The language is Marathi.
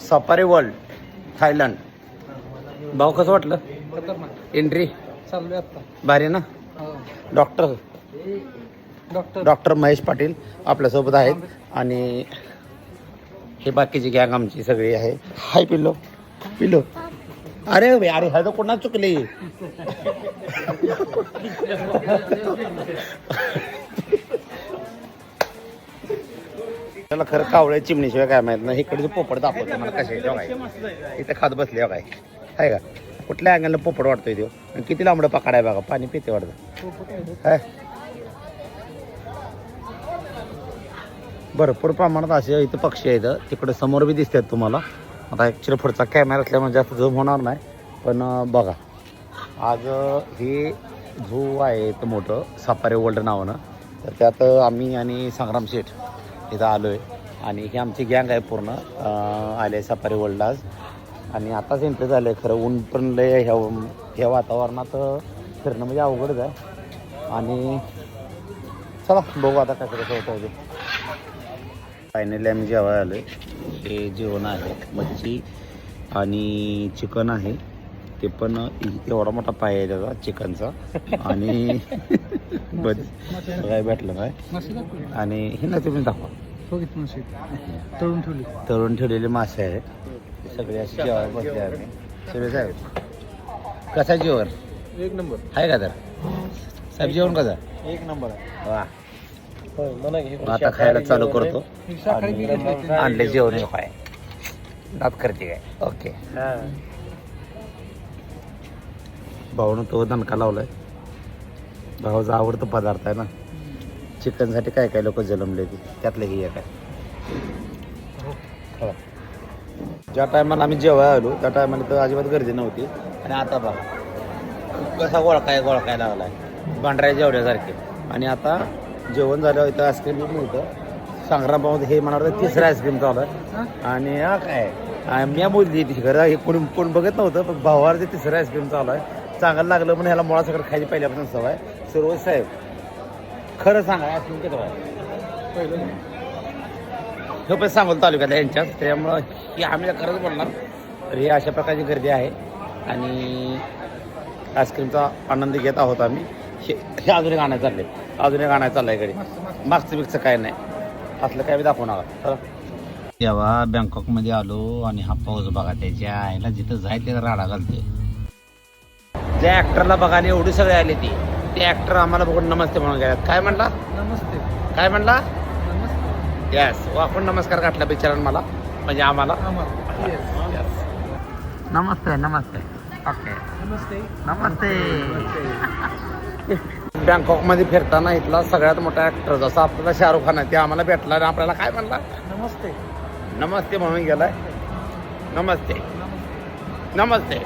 Safari world Thailand. भाऊ कसं वाटलं एंट्री? चाललोय आता. भारी ना. डॉक्टर महेश पाटील आपल्यासोबत आहेत आणि हे बाकीची गॅंग आमची सगळी आहे. हाय पिल्लो पिल्लो. अरे अरे हा तर कोणा चुकले. त्याला खरं कावळे चिमणीशिवाय काय माहित नाही. इकडे पोपट दाखवतो मला कसे काय इथे खात बसले काय आहे का. कुठल्या अँगलला पोपट वाटतोय तो आणि किती लांबडं पकाड आहे बघा. पाणी पिते वाटतं काय. भरपूर प्रमाणात असे इथं पक्षी आहेत. तिकडे समोर बी दिसतात तुम्हाला. आता ॲक्च्युली पुढचा कॅमेरा असल्यामुळे जास्त झूम होणार नाही पण बघा आज हे झू आहे इथं मोठं सफारी वर्ल्ड नावानं. तर त्यात आम्ही आणि संग्राम शेठ इथं आलो आहे आणि ही आमची गँग आहे पूर्ण आले सफारी वर्ल्डला आज. आणि आताच एंट्री झालं आहे. खरं ऊन पण लय ह्या वातावरणात फिरणं म्हणजे अवघडच आहे. आणि चला बघू आता कसं कसं होतं आहे. फायनली आम्ही जेवायला आलो आहे. हे जेवण आहे मच्छी आणि चिकन आहे. ते पण एवढा मोठा पाय आहे त्याचा चिकनचा. आणि काय भेटलं काय आणि हे ना तुम्ही दाखवा तळून ठेवलेले मासे आहेत. सगळे असे जेवायला बसले आहे. सगळे साहेब कसा जेवण? एक नंबर आहे का तर साहेब जेवण कसं? एक नंबर. वा आता खायला चालू करतो. आणले जेवण काय दात करते काय. ओके भाऊनं तो दणका लावलाय. भाऊचा आवडता पदार्थ आहे ना चिकनसाठी. काय काय लोक जलमले ती त्यातलं हे एक आहे. ज्या टायमाला आम्ही जेवायला आलो त्या टायमाला तर अजिबात गर्दी नव्हती. आणि आता बघा कसा गोळकाय लावलाय भांडऱ्या जेवढ्यासारखे. आणि आता जेवण झाल्यावर इथं आईस्क्रीम नव्हतं. संग्राम भाऊ हे म्हणाल तिसरं आईस्क्रीम चालू आहे. आणि हा काय मी बोलली ती खरं हे कोण बघत नव्हतं पण भावावर ते तिसरं आईस्क्रीम चालू आहे. चांगलं लागलं पण ह्याला मुळा सगळं खायची पहिल्यापासून सवय. सुरवत साहेब खरं सांगा आईस्क्रीम किती आहे? हे पण सांगोल तालुक्यात यांच्यात त्यामुळं की आम्ही खरंच बोलणार. तर ही अशा प्रकारची गर्दी आहे आणि आईस्क्रीमचा आनंद घेत आहोत आम्ही. हे अजून एक आणायचं चाललंय. अजून एक आणायचं चाललंय घरी. मागचं बिगचं काय नाही असलं काय बी दाखवू नका. चला तेव्हा बँकॉकमध्ये आलो आणि हा पाऊस बघा त्याच्या आईला जिथं जाय ते राडा घालते. ज्या ॲक्टरला बघायला एवढी सगळे आले ती ते ॲक्टर आम्हाला बघून नमस्ते म्हणून गेल्यात. काय म्हणला? नमस्ते. काय म्हणला? यस आपण नमस्कार घातला बिचारानं मला म्हणजे आम्हाला. नमस्ते नमस्ते. ओके नमस्ते. बँकॉकमध्ये फिरताना इथला सगळ्यात मोठा ॲक्टर जसा आपल्याला शाहरुख खान आहे ते आम्हाला भेटला आणि आपल्याला काय म्हणला? नमस्ते. नमस्ते म्हणून गेलाय. नमस्ते नमस्ते.